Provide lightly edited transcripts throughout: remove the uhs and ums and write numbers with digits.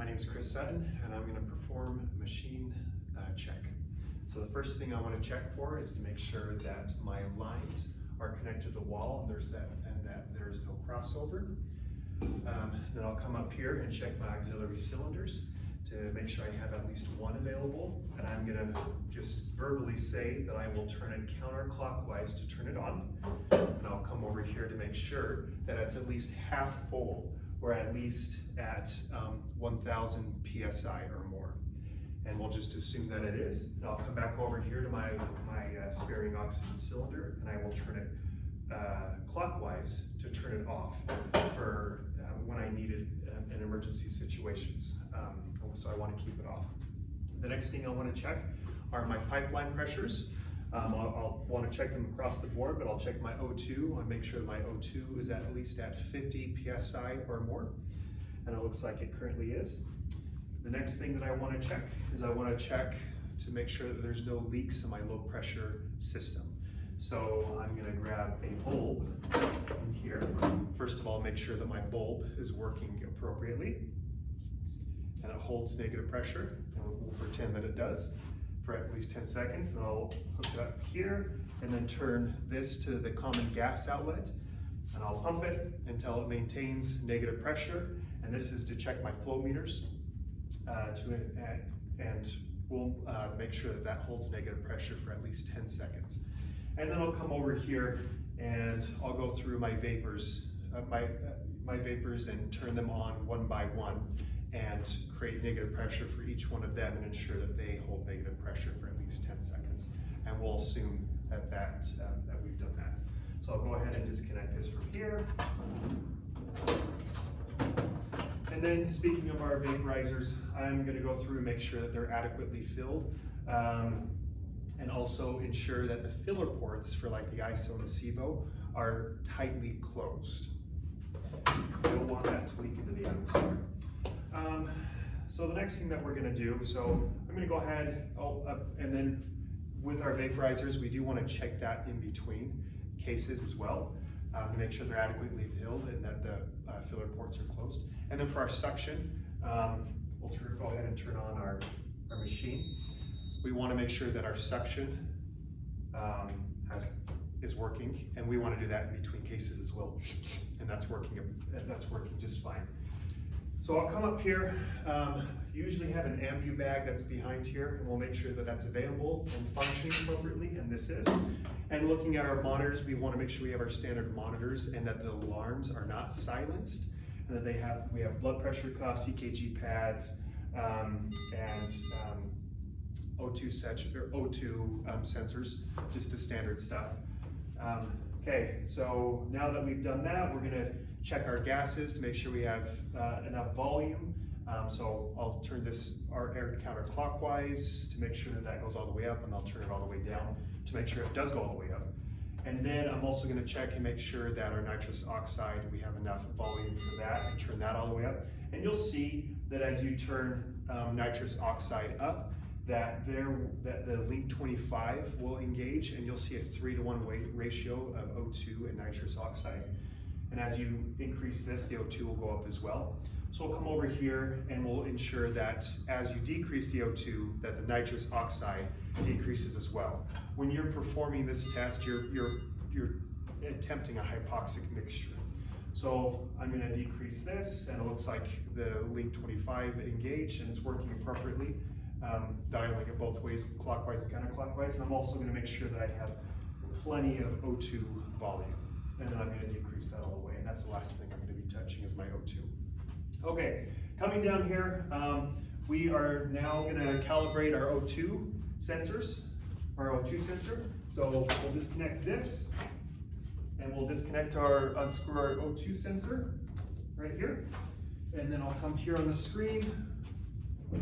My name is Chris Sutton, and I'm going to perform a machine check. So the first thing I want to check for is to make sure that my lines are connected to the wall and that there's no crossover. Then I'll come up here and check my auxiliary cylinders to make sure I have at least one available, and I'm going to just verbally say that I will turn it counterclockwise to turn it on, and I'll come over here to make sure that it's at least half full, or at least at 1000 psi or more. And we'll just assume that it is. And I'll come back over here to my sparing oxygen cylinder, and I will turn it clockwise to turn it off for when I need it in emergency situations. So I want to keep it off. The next thing I want to check are my pipeline pressures. I'll want to check them across the board, but I'll check my O2 and make sure my O2 is at least at 50 psi or more, and it looks like it currently is. The next thing that I want to check is I want to check to make sure that there's no leaks in my low pressure system. So I'm going to grab a bulb in here. First of all, make sure that my bulb is working appropriately and it holds negative pressure, and we'll pretend that it does for at least 10 seconds, and I'll hook it up here and then turn this to the common gas outlet, and I'll pump it until it maintains negative pressure, and this is to check my flow meters and we'll make sure that that holds negative pressure for at least 10 seconds. And then I'll come over here and I'll go through my vapors, my vapors, and turn them on one by one and create negative pressure for each one of them and ensure that they hold negative pressure for at least 10 seconds. And we'll assume that we've done that. So I'll go ahead and disconnect this from here. And then, speaking of our vaporizers, I'm going to go through and make sure that they're adequately filled, and also ensure that the filler ports for like the ISO and the SEVO are tightly closed. We don't want that to leak into the atmosphere. So the next thing that we're going to do, so I'm going to go ahead, and then with our vaporizers, we do want to check that in between cases as well, to make sure they're adequately filled and that the filler ports are closed. And then for our suction, we'll go ahead and turn on our machine. We want to make sure that our suction is working, and we want to do that in between cases as well. And that's working just fine. So I'll come up here, usually have an ambu bag that's behind here, and we'll make sure that that's available and functioning appropriately, and this is. And looking at our monitors, we want to make sure we have our standard monitors and that the alarms are not silenced, and that we have blood pressure cuffs, EKG pads, and O2 sensors, just the standard stuff. Okay, so now that we've done that, we're going to check our gases to make sure we have enough volume. So I'll turn our air counterclockwise to make sure that that goes all the way up, and I'll turn it all the way down to make sure it does go all the way up. And then I'm also going to check and make sure that our nitrous oxide, we have enough volume for that, and turn that all the way up. And you'll see that as you turn nitrous oxide up, that the link 25 will engage, and you'll see a 3-to-1 ratio of O2 and nitrous oxide. And as you increase this, the O2 will go up as well. So we'll come over here and we'll ensure that as you decrease the O2, that the nitrous oxide decreases as well. When you're performing this test, you're attempting a hypoxic mixture. So I'm going to decrease this, and it looks like the link 25 engaged and it's working appropriately, dialing it both ways, clockwise and counterclockwise. And I'm also going to make sure that I have plenty of O2 volume. And then I'm going to decrease that all the way, and that's the last thing I'm going to be touching is my O2. Okay, coming down here, we are now going to calibrate our O2 sensors, our O2 sensor. So we'll disconnect this, and we'll unscrew our O2 sensor right here. And then I'll come here on the screen,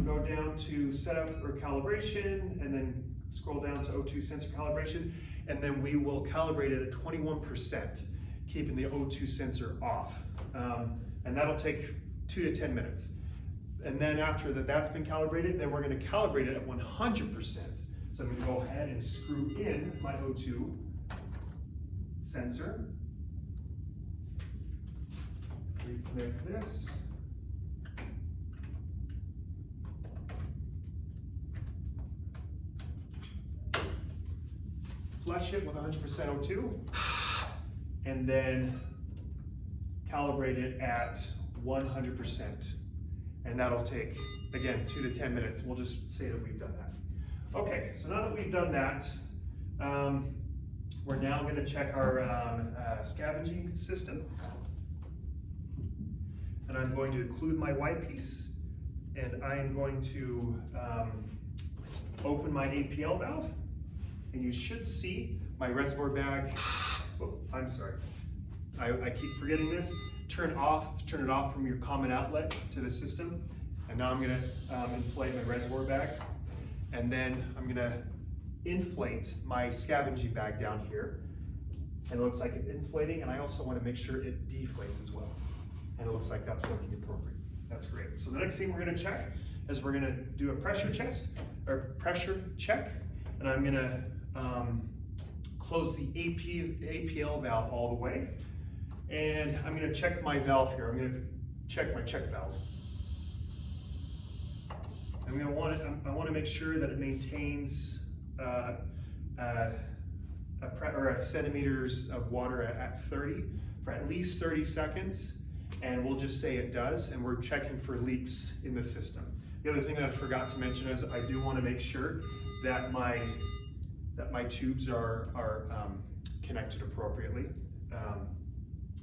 go down to setup or calibration, and then scroll down to O2 sensor calibration. And then we will calibrate it at 21%, keeping the O2 sensor off. And that'll take 2 to 10 minutes. And then after that's been calibrated, then we're going to calibrate it at 100%. So I'm going to go ahead and screw in my O2 sensor. Reconnect this. flush it with 100% O2, and then calibrate it at 100%. And that'll take, again, 2 to 10 minutes. We'll just say that we've done that. Okay, so now that we've done that, we're now going to check our scavenging system. And I'm going to include my Y-piece, and I am going to open my APL valve, and you should see my reservoir bag. Oh, I'm sorry, I keep forgetting this. Turn it off from your common outlet to the system. And now I'm gonna inflate my reservoir bag, and then I'm gonna inflate my scavenging bag down here. And it looks like it's inflating, and I also wanna make sure it deflates as well. And it looks like that's working appropriate. That's great. So the next thing we're gonna check is we're gonna do a pressure pressure check, and I'm gonna close the APL valve all the way, and I'm gonna check my valve here. I'm gonna check my check valve. I want to make sure that it maintains centimeters of water at 30 for at least 30 seconds. And we'll just say it does, and we're checking for leaks in the system. The other thing that I forgot to mention is I do want to make sure that my tubes are connected appropriately.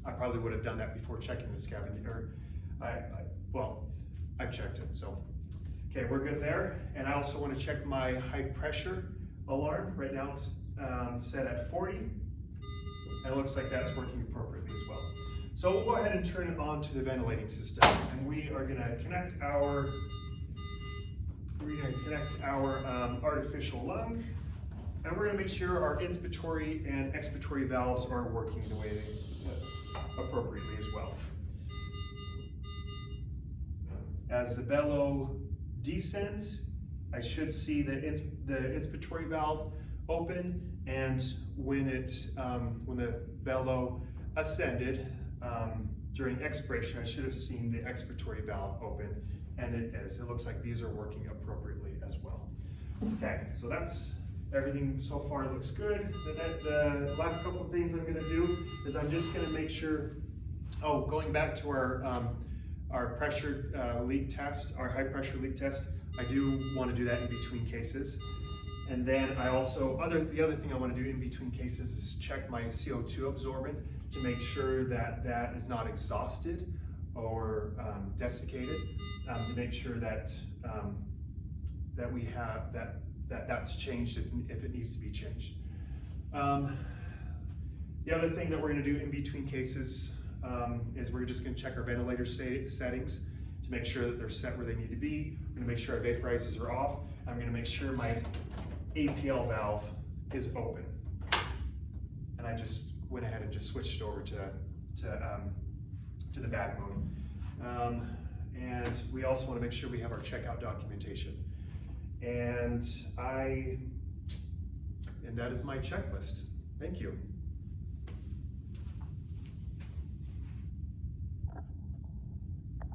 I probably would have done that before checking the scavenging, well, I've checked it, so. Okay, we're good there. And I also want to check my high pressure alarm. Right now it's set at 40, and it looks like that's working appropriately as well. So we'll go ahead and turn it on to the ventilating system, and we are going to connect our artificial lung, and we're going to make sure our inspiratory and expiratory valves are working the way they appropriately as well. As the bellow descends, I should see the inspiratory valve open, and when the bellow ascended during expiration, I should have seen the expiratory valve open, and it is. It looks like these are working appropriately as well. Okay, so that's everything so far. Looks good. The last couple of things I'm going to do is I'm just going to make sure. Oh, going back to our pressure leak test, our high pressure leak test, I do want to do that in between cases. And then I also, the other thing I want to do in between cases is check my CO2 absorbent to make sure that that is not exhausted or desiccated, to make sure that that we have that's changed if it needs to be changed. The other thing that we're going to do in between cases is we're just going to check our ventilator settings to make sure that they're set where they need to be. We're going to make sure our vaporizers are off. I'm going to make sure my APL valve is open. And I just went ahead and just switched over to the bag mode. And we also want to make sure we have our checkout documentation. And that is my checklist. Thank you.